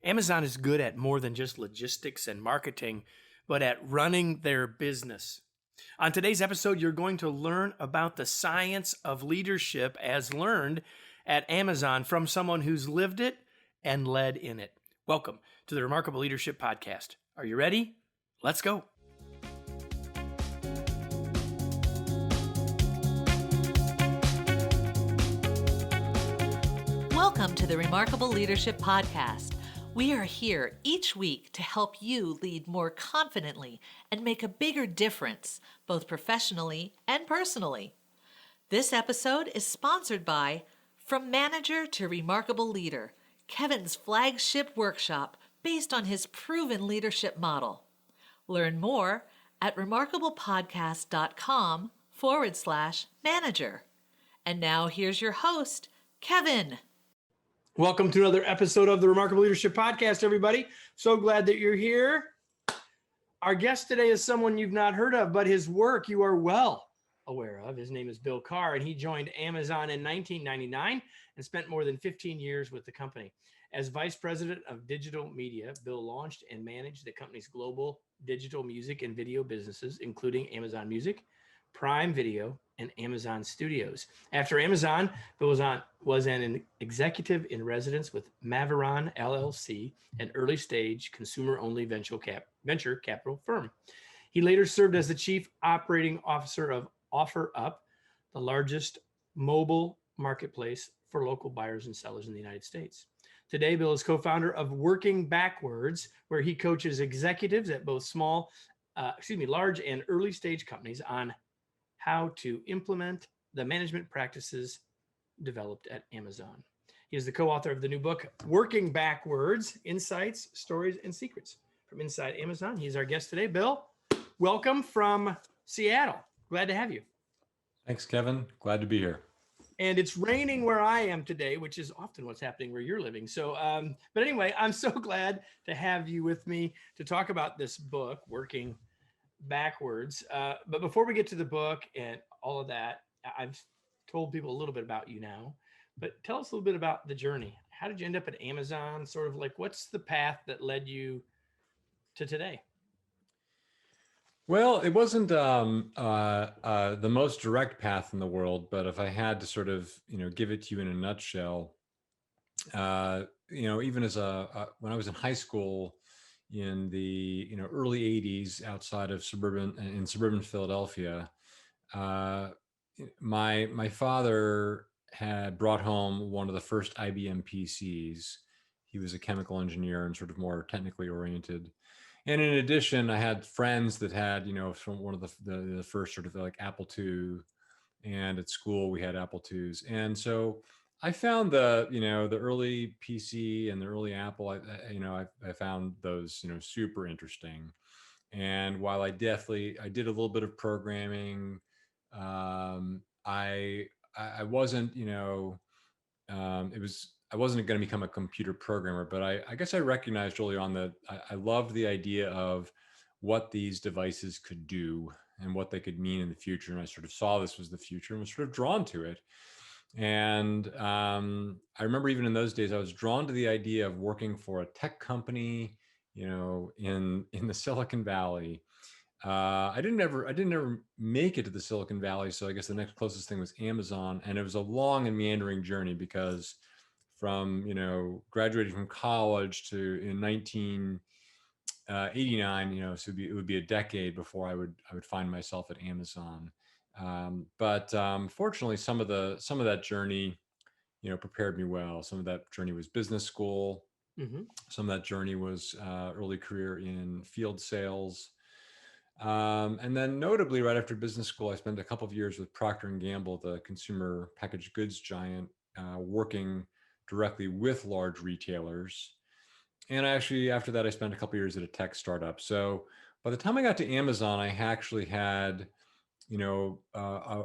Amazon is good at more than just logistics and marketing, but at running their business. On today's episode, you're going to learn about the science of leadership as learned at Amazon from someone who's lived it and led in it. Welcome to the Remarkable Leadership Podcast. Are you ready? Let's go. Welcome to the Remarkable Leadership Podcast. We are here each week to help you lead more confidently and make a bigger difference, both professionally and personally. This episode is sponsored by From Manager to Remarkable Leader, Kevin's flagship workshop based on his proven leadership model. Learn more at remarkablepodcast.com/manager. And now here's your host, Kevin. Welcome to another episode of the Remarkable Leadership Podcast, everybody. So glad that you're here. Our guest today is someone you've not heard of, but his work you are well aware of. His name is Bill Carr, and he joined Amazon in 1999 and spent more than 15 years with the company. As Vice President of Digital Media, Bill launched and managed the company's global digital music and video businesses, including Amazon Music, Prime Video, and Amazon Studios. After Amazon, Bill was an executive in residence with Maveron LLC, an early-stage consumer-only venture capital firm. He later served as the chief operating officer of OfferUp, the largest mobile marketplace for local buyers and sellers in the United States. Today, Bill is co-founder of Working Backwards, where he coaches executives at both large and early-stage companies on how to implement the management practices developed at Amazon. He is the co-author of the new book, Working Backwards, Insights, Stories, and Secrets from Inside Amazon. He's our guest today. Bill, welcome from Seattle. Glad to have you. Thanks, Kevin. Glad to be here. And it's raining where I am today, which is often what's happening where you're living. So, but anyway, I'm so glad to have you with me to talk about this book, Working Backwards. But before we get to the book and all of that, I've told people a little bit about you now, but tell us a little bit about the journey. How did you end up at Amazon? Sort of like, what's the path that led you to today? Well, it wasn't the most direct path in the world, but if I had to sort of, give it to you in a nutshell, even as when I was in high school in the early 80s outside of suburban Philadelphia, my father had brought home one of the first IBM PCs. He was a chemical engineer and sort of more technically oriented. And in addition, I had friends that had, from one of the first sort of like Apple II, and at school we had Apple IIs. And so I found the early PC and the early Apple, I found those, super interesting. And while I did a little bit of programming, I wasn't, I wasn't going to become a computer programmer, but I guess I recognized early on that I loved the idea of what these devices could do and what they could mean in the future. And I sort of saw this was the future and was sort of drawn to it. And I remember even in those days, I was drawn to the idea of working for a tech company, in the Silicon Valley. I didn't ever make it to the Silicon Valley. So I guess the next closest thing was Amazon. And it was a long and meandering journey because from, graduating from college to in 1989, so it would be a decade before I would find myself at Amazon. But fortunately, some of that journey, prepared me well. Some of that journey was business school. Mm-hmm. Some of that journey was early career in field sales. And then notably, right after business school, I spent a couple of years with Procter & Gamble, the consumer packaged goods giant, working directly with large retailers. And actually, after that, I spent a couple of years at a tech startup. So by the time I got to Amazon, I actually had, a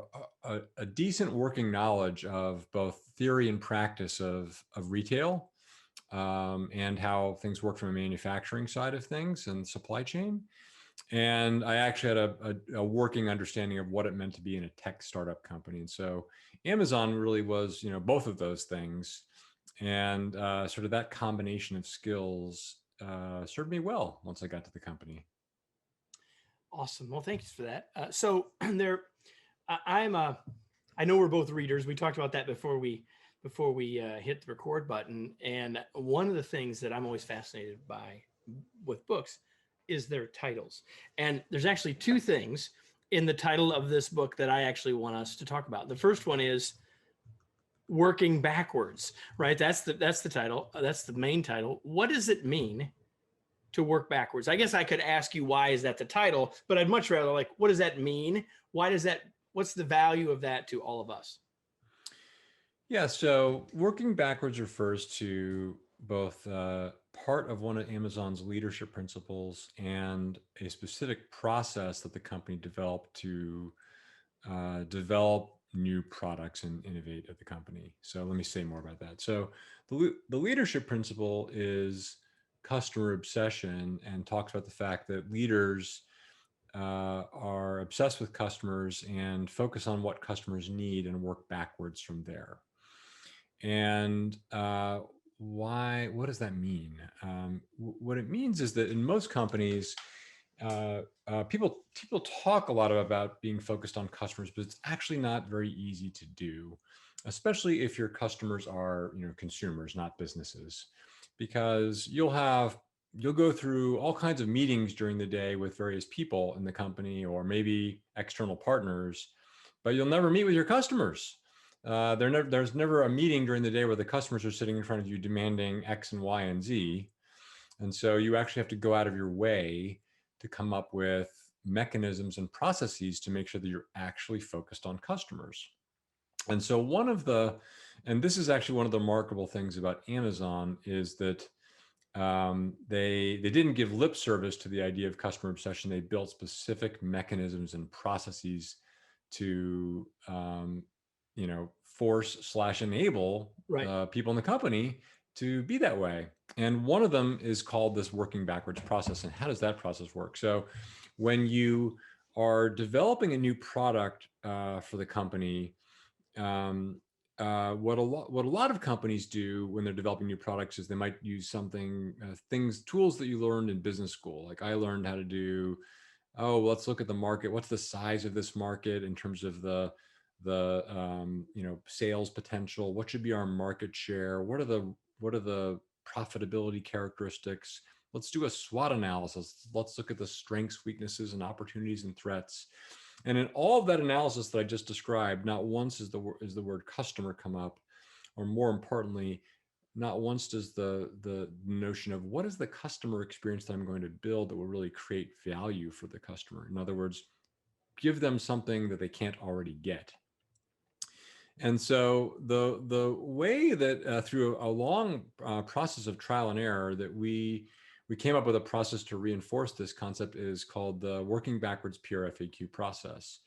decent working knowledge of both theory and practice of retail, and how things work from a manufacturing side of things and supply chain. And I actually had a working understanding of what it meant to be in a tech startup company. And so Amazon really was, both of those things. And sort of that combination of skills served me well once I got to the company. Awesome. Well, thanks for that. So there, I know we're both readers. We talked about that before we hit the record button. And one of the things that I'm always fascinated by with books is their titles. And there's actually two things in the title of this book that I actually want us to talk about. The first one is Working Backwards, right? That's the title. That's the main title. What does it mean to work backwards? I guess I could ask you, why is that the title? But I'd much rather like, what does that mean? What's the value of that to all of us? Yeah, so working backwards refers to both part of one of Amazon's leadership principles and a specific process that the company developed to develop new products and innovate at the company. So let me say more about that. So the leadership principle is customer obsession and talks about the fact that leaders are obsessed with customers and focus on what customers need and work backwards from there. And what does that mean? What it means is that in most companies, people talk a lot about being focused on customers, but it's actually not very easy to do, especially if your customers are consumers, not businesses, because you'll go through all kinds of meetings during the day with various people in the company or maybe external partners, but you'll never meet with your customers. There's never a meeting during the day where the customers are sitting in front of you demanding X and Y and Z. And so you actually have to go out of your way to come up with mechanisms and processes to make sure that you're actually focused on customers. And so and this is actually one of the remarkable things about Amazon, is that they didn't give lip service to the idea of customer obsession. They built specific mechanisms and processes to force/enable Right. people in the company to be that way. And one of them is called this working backwards process. And how does that process work? So when you are developing a new product for the company, what a lot of companies do when they're developing new products is they might use tools that you learned in business school. Like I learned how to do, let's look at the market. What's the size of this market in terms of the sales potential? What should be our market share? What are the profitability characteristics? Let's do a SWOT analysis. Let's look at the strengths, weaknesses, and opportunities and threats. And in all of that analysis that I just described, not once is the word customer come up, or more importantly, not once does the notion of what is the customer experience that I'm going to build that will really create value for the customer. In other words, give them something that they can't already get. And so the way that through a long process of trial and error that we came up with a process to reinforce this concept is called the working backwards PRFAQ process.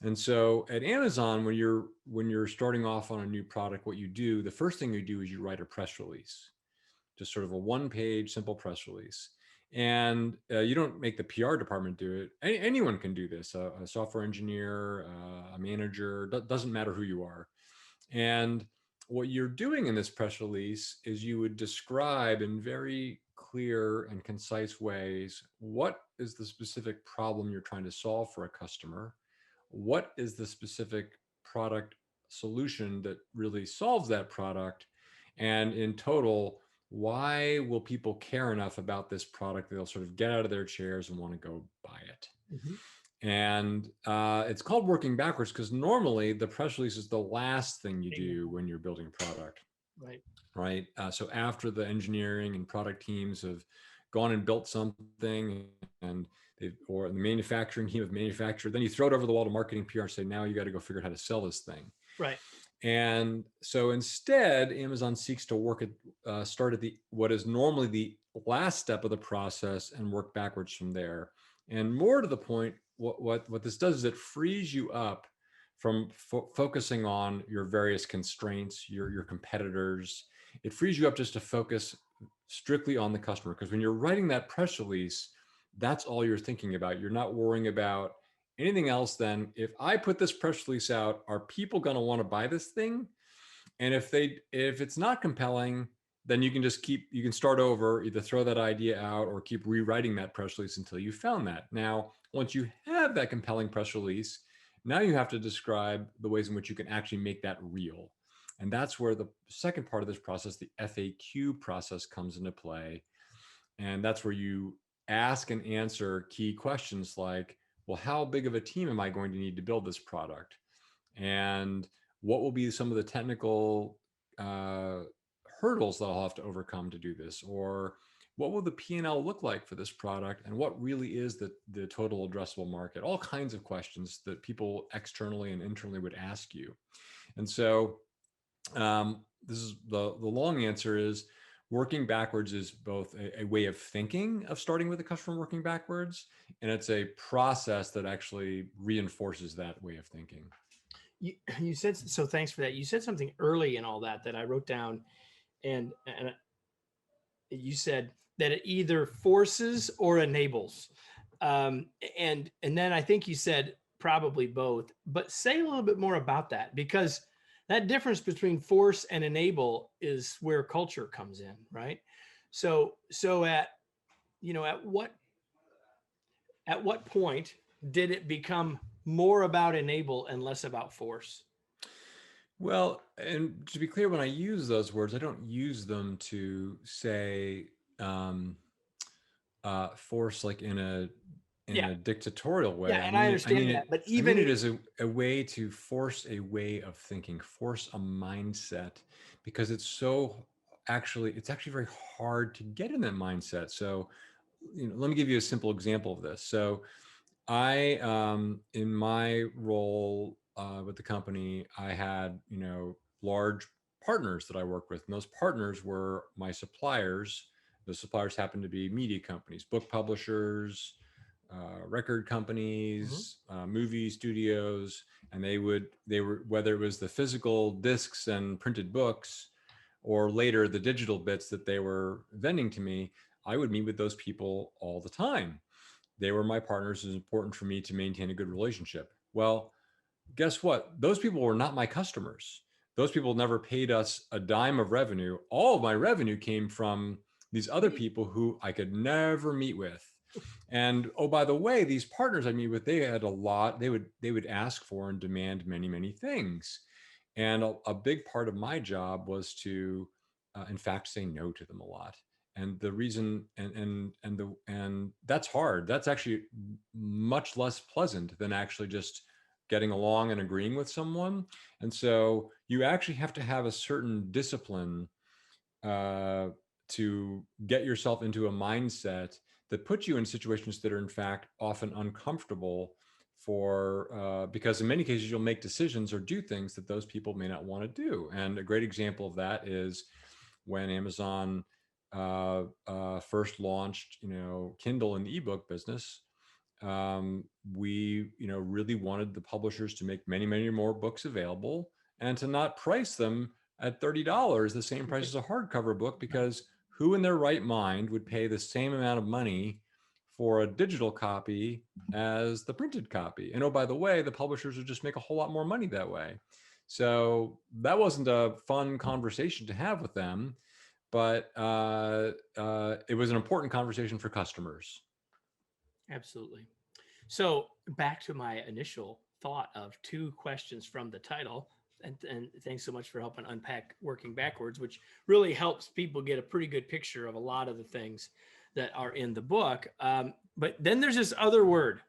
And so at Amazon, when you're starting off on a new product, what you do, the first thing you do is you write a press release, just sort of a one-page simple press release. And you don't make the PR department do it. Anyone can do this, a software engineer, a manager, doesn't matter who you are. And what you're doing in this press release is you would describe in very clear and concise ways what is the specific problem you're trying to solve for a customer, what is the specific product solution that really solves that product, and in total, why will people care enough about this product that they'll sort of get out of their chairs and want to go buy it. Mm-hmm. And it's called working backwards because normally the press release is the last thing you do when you're building a product. Right. So after the engineering and product teams have gone and built something, and or the manufacturing team have manufactured, then you throw it over the wall to marketing, PR, and say, now you got to go figure out how to sell this thing. Right. And so instead, Amazon seeks to start at what is normally the last step of the process and work backwards from there. And more to the point, what this does is it frees you up from focusing on your various constraints, your competitors. It frees you up just to focus strictly on the customer. Because when you're writing that press release, that's all you're thinking about. You're not worrying about anything else than, if I put this press release out, are people going to want to buy this thing? And if it's not compelling, then you can start over, either throw that idea out or keep rewriting that press release until you found that. Now, once you have that compelling press release, now you have to describe the ways in which you can actually make that real. And that's where the second part of this process, the FAQ process, comes into play. And that's where you ask and answer key questions like, well, how big of a team am I going to need to build this product? And what will be some of the technical hurdles that I'll have to overcome to do this? Or what will the P&L look like for this product? And what really is the total addressable market? All kinds of questions that people externally and internally would ask you. And so this is the long answer is working backwards is both a way of thinking of starting with the customer working backwards, and it's a process that actually reinforces that way of thinking. You said, so thanks for that. You said something early in all that I wrote down, and you said that it either forces or enables. And then I think you said probably both, but say a little bit more about that, because that difference between force and enable is where culture comes in, right? So at what point did it become more about enable and less about force? Well, and to be clear, when I use those words, I don't use them to say force like in a Yeah. dictatorial way. Yeah, and I understand that, but I mean even it as a way to force a way of thinking, force a mindset, because it's actually very hard to get in that mindset. So, let me give you a simple example of this. So, I, in my role with the company, I had, large partners that I worked with, and those partners were my suppliers. The suppliers happened to be media companies, book publishers, record Mhm. companies, movie studios, and they were, whether it was the physical discs and printed books, or later the digital bits that they were vending to me, I would meet with those people all the time. They were my partners. It was important for me to maintain a good relationship. Well, guess what? Those people were not my customers. Those people never paid us a dime of revenue. All of my revenue came from these other people who I could never meet with. And oh, by the way, these partners I meet with, they had a lot. They would ask for and demand many, many things. And a big part of my job was to, in fact, say no to them a lot. And the reason, and that's hard. That's actually much less pleasant than actually just getting along and agreeing with someone. And so you actually have to have a certain discipline to get yourself into a mindset that puts you in situations that are in fact often uncomfortable because in many cases you'll make decisions or do things that those people may not want to do. And a great example of that is when Amazon first launched, Kindle and the ebook business. We really wanted the publishers to make many, many more books available and to not price them at $30, the same price as a hardcover book, because who in their right mind would pay the same amount of money for a digital copy as the printed copy? And oh, by the way, the publishers would just make a whole lot more money that way. So that wasn't a fun conversation to have with them, but it was an important conversation for customers. Absolutely. So back to my initial thought of two questions from the title, and thanks so much for helping unpack working backwards, which really helps people get a pretty good picture of a lot of the things that are in the book. But then there's this other word.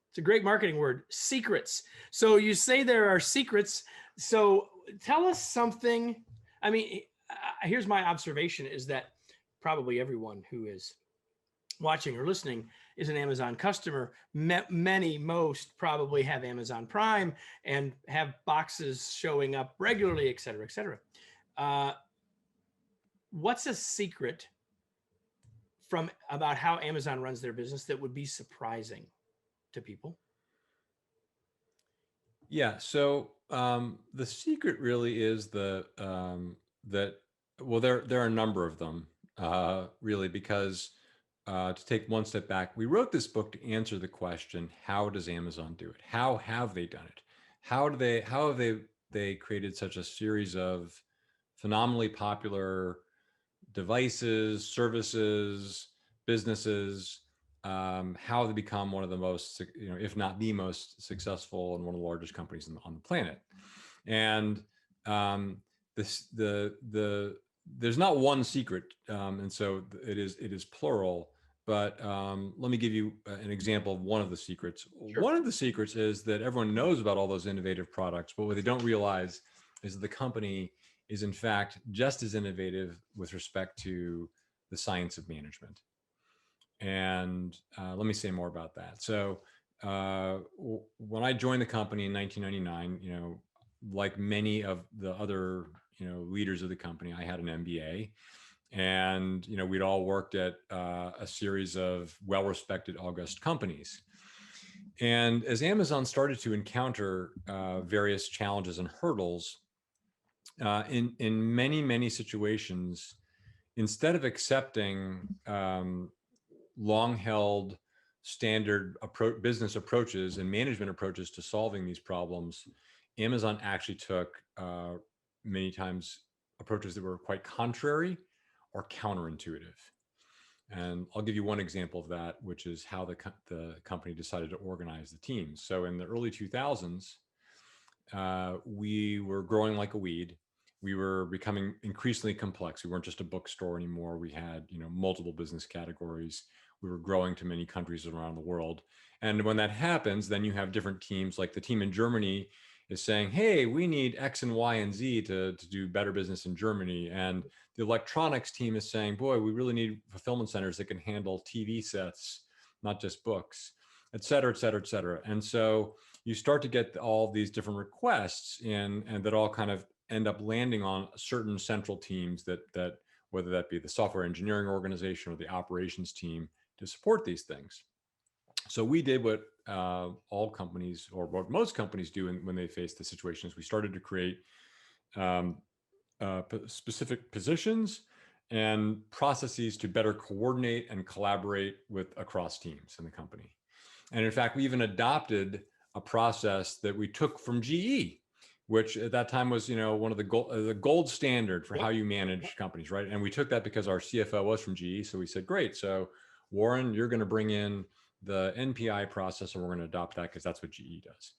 It's a great marketing word, secrets. So you say there are secrets. So tell us something. I mean, here's my observation is that probably everyone who is watching or listening is an Amazon customer. Most probably have Amazon Prime and have boxes showing up regularly, et cetera, et cetera. What's a secret from about how Amazon runs their business that would be surprising to people? Yeah. So the secret really is that, well, there are a number of them, really, because to take one step back, we wrote this book to answer the question: how does Amazon do it? How have they done it? How have they created such a series of phenomenally popular devices, services, businesses, how they become one of the most, if not the most successful and one of the largest companies on the planet. And there's not one secret, and so it is plural. But let me give you an example of one of the secrets. Sure. One of the secrets is that everyone knows about all those innovative products, but what they don't realize is that the company is in fact just as innovative with respect to the science of management. And let me say more about that. So when I joined the company in 1999, like many of the other leaders of the company, I had an MBA, and we'd all worked at a series of well-respected august companies. And as Amazon started to encounter various challenges and hurdles, in many situations, instead of accepting long-held standard business approaches and management approaches to solving these problems, Amazon actually took many times approaches that were quite contrary or counterintuitive. And I'll give you one example of that, which is how the company decided to organize the teams. So in the early 2000s, we were growing like a weed. We were becoming increasingly complex. We weren't just a bookstore anymore. We had, multiple business categories. We were growing to many countries around the world. And when that happens, then you have different teams, like the team in Germany is saying, hey, we need X and Y and Z to do better business in Germany. And the electronics team is saying, boy, we really need fulfillment centers that can handle TV sets, not just books, et cetera, et cetera, et cetera. And so you start to get all these different requests in, and that all kind of end up landing on certain central teams that whether that be the software engineering organization or the operations team to support these things. So we did what all companies, or what most companies do when they face the situations. We started to create specific positions and processes to better coordinate and collaborate across teams in the company. And in fact, we even adopted a process that we took from GE, which at that time was, one of the gold standard for how you manage companies, right? And we took that because our CFO was from GE. So we said, great. So Warren, you're going to bring in the NPI process, and we're going to adopt that because that's what GE does.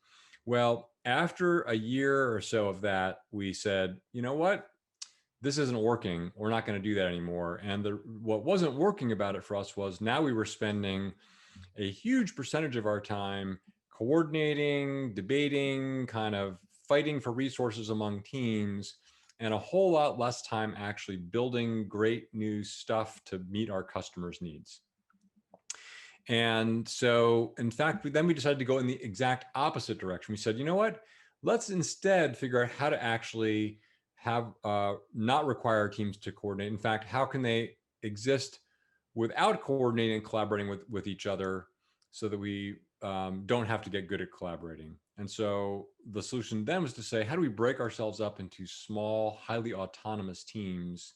Well, after a year or so of that, we said, you know what? This isn't working. We're not going to do that anymore. And what wasn't working about it for us was now we were spending a huge percentage of our time coordinating, debating, kind of fighting for resources among teams, and a whole lot less time actually building great new stuff to meet our customers' needs. And so, in fact, then we decided to go in the exact opposite direction. We said, you know what? Let's instead figure out how to actually have not require our teams to coordinate. In fact, how can they exist without coordinating and collaborating with each other, so that we don't have to get good at collaborating. And so the solution then was to say, how do we break ourselves up into small, highly autonomous teams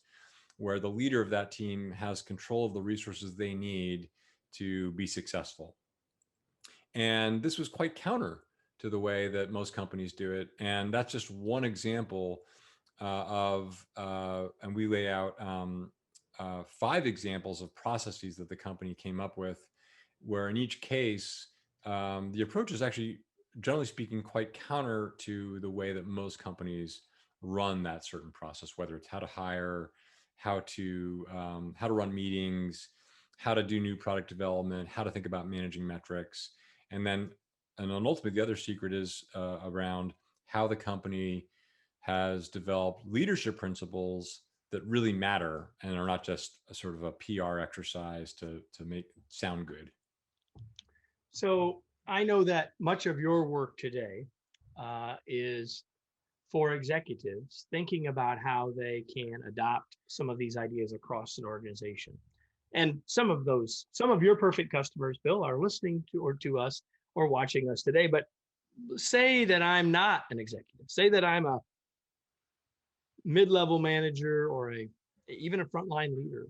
where the leader of that team has control of the resources they need to be successful? And this was quite counter to the way that most companies do it. And that's just one example and we lay out 5 examples of processes that the company came up with, where in each case, the approach is actually, generally speaking, quite counter to the way that most companies run that certain process, whether it's how to hire, how to run meetings, how to do new product development, how to think about managing metrics. And then ultimately, the other secret is around how the company has developed leadership principles that really matter and are not just a sort of a PR exercise to make it sound good. So I know that much of your work today is for executives thinking about how they can adopt some of these ideas across an organization. And some of your perfect customers, Bill, are listening to us or watching us today. But say that I'm not an executive. Say that I'm a mid-level manager or even a frontline leader.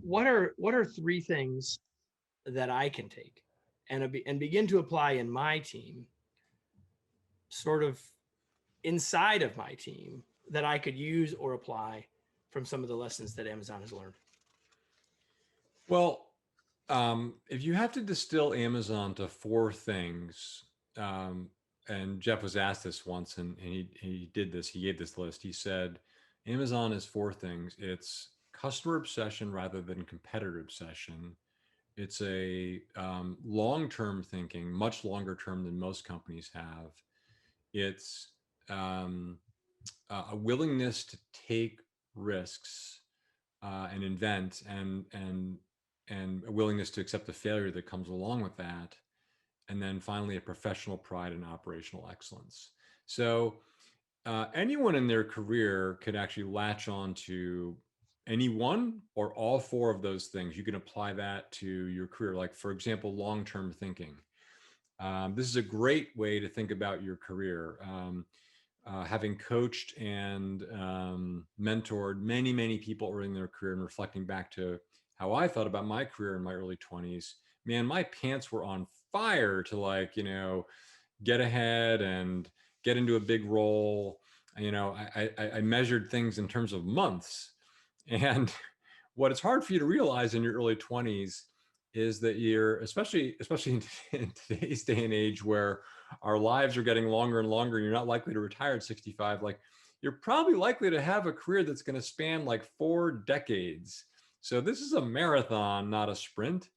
What are 3 things that I can take and begin to apply in my team, sort of inside of my team, that I could use or apply from some of the lessons that Amazon has learned? Well, if you have to distill Amazon to four things, um, and Jeff was asked this once, and he did this. He gave this list. He said, Amazon is four things. It's customer obsession rather than competitor obsession. It's a long-term thinking, much longer term than most companies have. It's um, a willingness to take risks and invent, and a willingness to accept the failure that comes along with that. And then finally, a professional pride and operational excellence. So anyone in their career could actually latch on to any one or all four of those things. You can apply that to your career. Like, for example, long-term thinking. This is a great way to think about your career. Having coached and mentored many, many people early in their career, and reflecting back to how I thought about my career in my early 20s, man, my pants were on fire to, like, get ahead and get into a big role. I measured things in terms of months. And what it's hard for you to realize in your early 20s is that you're, especially in today's day and age, where our lives are getting longer and longer, and you're not likely to retire at 65. Like, you're probably likely to have a career that's going to span like 4 decades. So this is a marathon, not a sprint.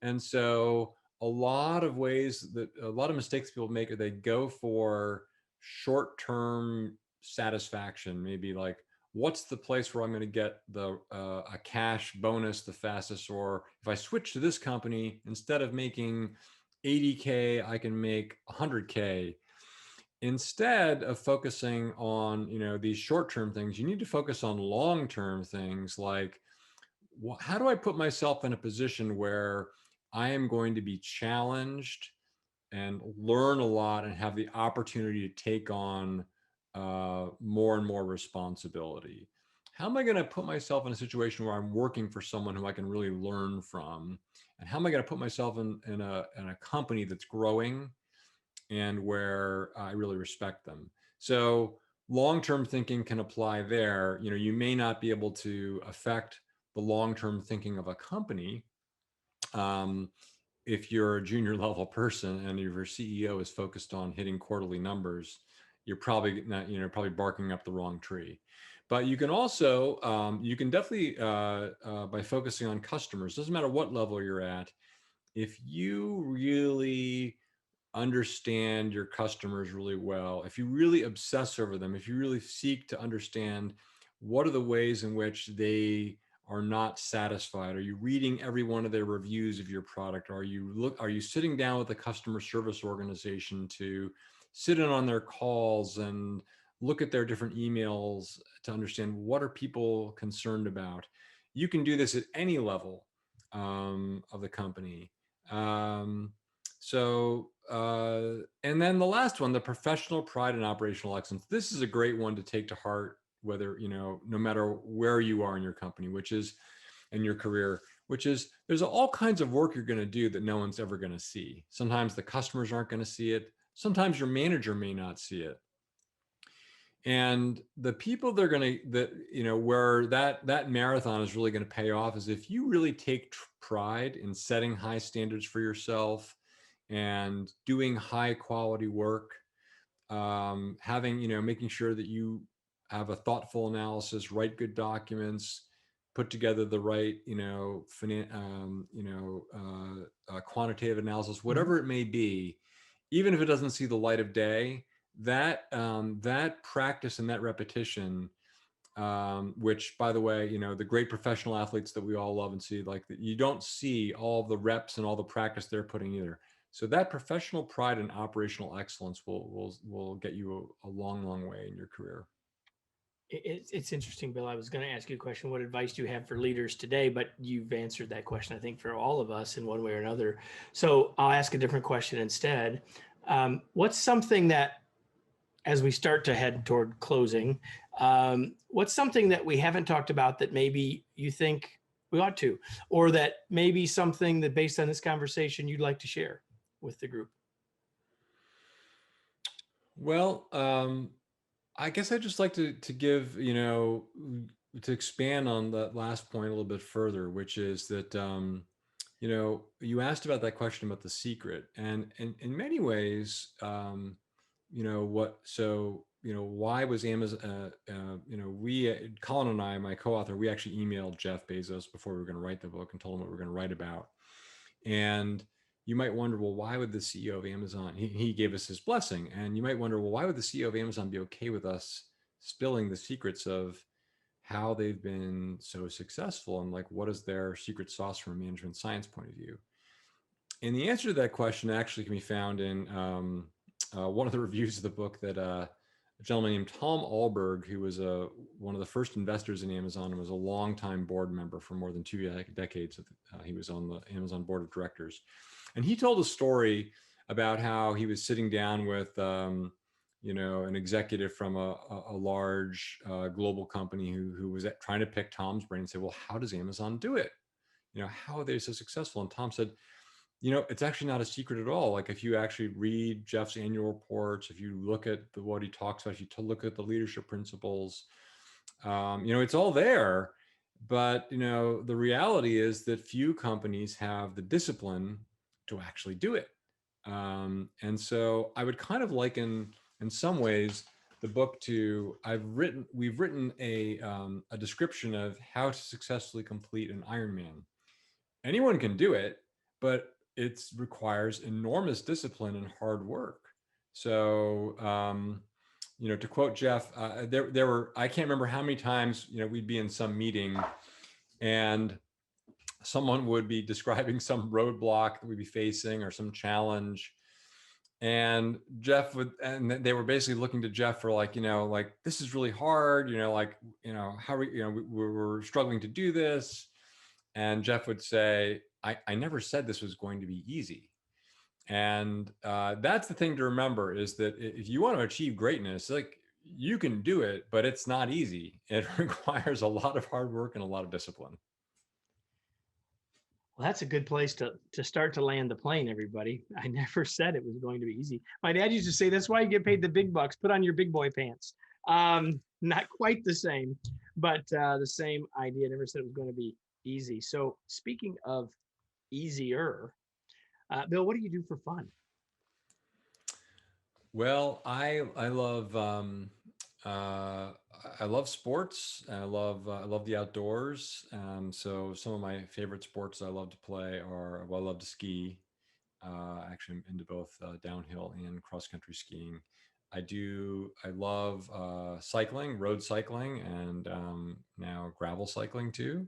And so a lot of mistakes people make are they go for short-term satisfaction, maybe like, what's the place where I'm going to get a cash bonus the fastest? Or if I switch to this company, instead of making 80K, I can make 100K. Instead of focusing on, these short-term things, you need to focus on long-term things like, how do I put myself in a position where I am going to be challenged and learn a lot and have the opportunity to take on more and more responsibility? How am I going to put myself in a situation where I'm working for someone who I can really learn from? And how am I going to put myself in a company that's growing and where I really respect them? So long-term thinking can apply there. You may not be able to affect the long-term thinking of a company if you're a junior level person and your CEO is focused on hitting quarterly numbers. You're probably not, probably barking up the wrong tree. But you can also, you can definitely, by focusing on customers, doesn't matter what level you're at, if you really understand your customers really well, if you really obsess over them, if you really seek to understand what are the ways in which they are not satisfied, are you reading every one of their reviews of your product? Are you sitting down with a customer service organization to sit in on their calls and look at their different emails to understand what are people concerned about? You can do this at any level of the company. And then the last one, the professional pride and operational excellence. This is a great one to take to heart, whether, no matter where you are in your company, which is in your career, which is there's all kinds of work you're going to do that no one's ever going to see. Sometimes the customers aren't going to see it. Sometimes your manager may not see it. And the people where that marathon is really going to pay off is if you really take pride in setting high standards for yourself and doing high quality work, making sure that you have a thoughtful analysis, write good documents, put together the right, quantitative analysis, whatever it may be, even if it doesn't see the light of day, that practice and that repetition, which, by the way, the great professional athletes that we all love and see, like, you don't see all the reps and all the practice they're putting either. So that professional pride and operational excellence will get you a long, long way in your career. It's interesting, Bill. I was going to ask you a question. What advice do you have for leaders today? But you've answered that question, I think, for all of us in one way or another. So I'll ask a different question instead. What's something that, as we start to head toward closing, what's something that we haven't talked about that maybe you think we ought to, or that maybe something that, based on this conversation, you'd like to share with the group? Well, I guess I'd just like to give, to expand on that last point a little bit further, which is that, you asked about that question about the secret, and in many ways, why was Amazon, Colin and I, my co-author, we actually emailed Jeff Bezos before we were going to write the book and told him what we were going to write about. And you might wonder, well, why would the CEO of Amazon, he gave us his blessing. And you might wonder, well, why would the CEO of Amazon be okay with us spilling the secrets of how they've been so successful, and like, what is their secret sauce from a management science point of view? And the answer to that question actually can be found in one of the reviews of the book that a gentleman named Tom Alberg, who was one of the first investors in Amazon and was a longtime board member for more than 2 decades. He was on the Amazon board of directors. And he told a story about how he was sitting down with, an executive from a large global company who was trying to pick Tom's brain and say, well, how does Amazon do it? How are they so successful? And Tom said, it's actually not a secret at all. Like, if you actually read Jeff's annual reports, if you look at what he talks about, if you look at the leadership principles, it's all there. But, the reality is that few companies have the discipline to actually do it. And so I would kind of liken, in some ways, the book to, we've written a description of how to successfully complete an Ironman. Anyone can do it, but it requires enormous discipline and hard work. So, to quote Jeff, there were, I can't remember how many times, we'd be in some meeting and someone would be describing some roadblock that we'd be facing or some challenge. And and they were basically looking to Jeff for like, this is really hard, how are we, we're struggling to do this. And Jeff would say, I never said this was going to be easy. And that's the thing to remember, is that if you want to achieve greatness, like, you can do it, but it's not easy. It requires a lot of hard work and a lot of discipline. Well, that's a good place to start to land the plane, everybody. I never said it was going to be easy. My dad used to say, that's why you get paid the big bucks. Put on your big boy pants. Not quite the same, but the same idea. Never said it was going to be easy. So speaking of easier, Bill, what do you do for fun? Well, I love sports. I love the outdoors. So some of my favorite sports I love to play are, well, I love to ski. Actually, I'm into both downhill and cross country skiing. I love cycling, road cycling, and now gravel cycling too.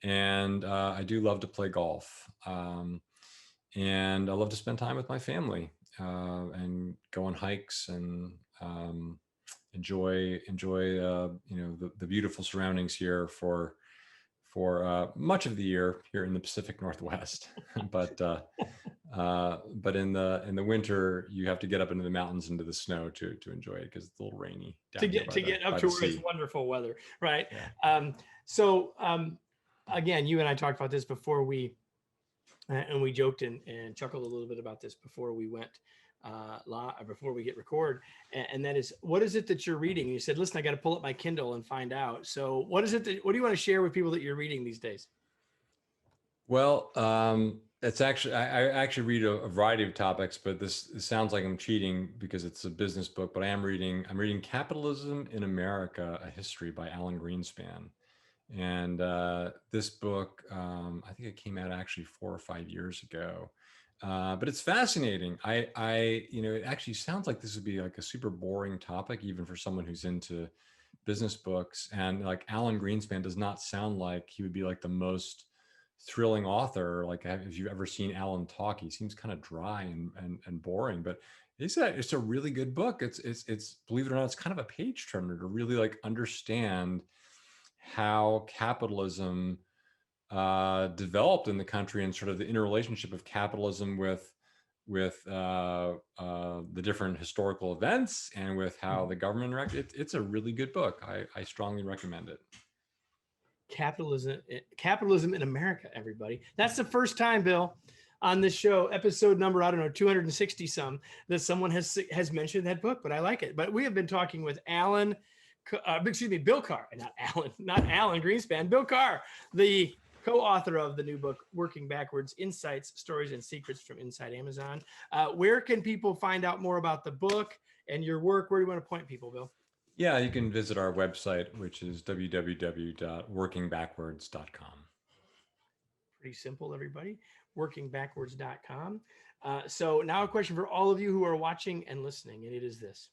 And I do love to play golf. And I love to spend time with my family and go on hikes and enjoy the beautiful surroundings here for much of the year here in the Pacific Northwest. But in the winter, you have to get up into the mountains, into the snow to enjoy it, because it's a little rainy to get up to where it's wonderful weather, right? Yeah. Again, you and I talked about this before and we joked and chuckled a little bit about this before we went before we hit record, and that is, what is it that you're reading? And you said, listen, I got to pull up my Kindle and find out. So what do you want to share with people that you're reading these days? Well, it's actually, I actually read a variety of topics, but this sounds like I'm cheating because it's a business book, but I'm reading Capitalism in America, A History by Alan Greenspan. And this book, I think it came out actually 4 or 5 years ago. But it's fascinating. It actually sounds like this would be like a super boring topic, even for someone who's into business books. And like, Alan Greenspan does not sound like he would be like the most thrilling author. Like, if you've ever seen Alan talk, he seems kind of dry and boring, but it's a really good book. It's believe it or not, it's kind of a page turner to really like understand how capitalism developed in the country, and sort of the interrelationship of capitalism with the different historical events, and with how the government interacted. It's a really good book. I strongly recommend it. Capitalism in America, everybody. That's the first time, Bill, on this show, episode number, I don't know, 260 some, that someone has mentioned that book, but I like it. But we have been talking with Bill Carr, not Alan Greenspan, Bill Carr, the co-author of the new book, Working Backwards: Insights, Stories, and Secrets from Inside Amazon. Where can people find out more about the book and your work? Where do you want to point people, Bill? Yeah, you can visit our website, which is www.workingbackwards.com. Pretty simple, everybody. Workingbackwards.com. So now a question for all of you who are watching and listening, and it is this.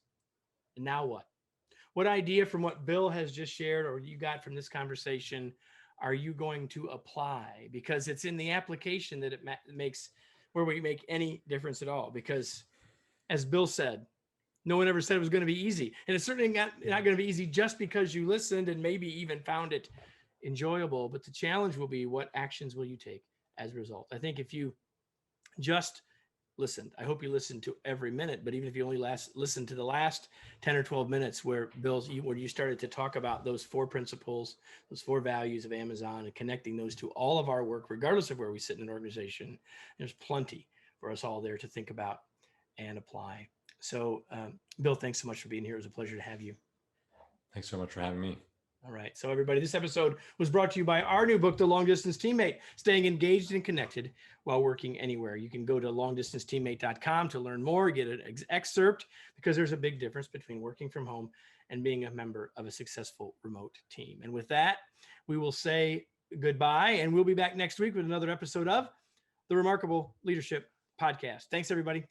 Now what? What idea from what Bill has just shared or you got from this conversation are you going to apply? Because it's in the application that it makes where we make any difference at all. Because as Bill said, no one ever said it was going to be easy. And it's certainly not going to be easy just because you listened and maybe even found it enjoyable. But the challenge will be, what actions will you take as a result? I think if you just listened, I hope you listened to every minute, but even if you only listened to the last 10 or 12 minutes where you started to talk about those 4 principles, those 4 values of Amazon, and connecting those to all of our work, regardless of where we sit in an organization, there's plenty for us all there to think about and apply. So, Bill, thanks so much for being here. It was a pleasure to have you. Thanks so much for having me. All right. So everybody, this episode was brought to you by our new book, The Long Distance Teammate, Staying Engaged and Connected While Working Anywhere. You can go to longdistanceteammate.com to learn more, get an excerpt, because there's a big difference between working from home and being a member of a successful remote team. And with that, we will say goodbye, and we'll be back next week with another episode of the Remarkable Leadership Podcast. Thanks, everybody.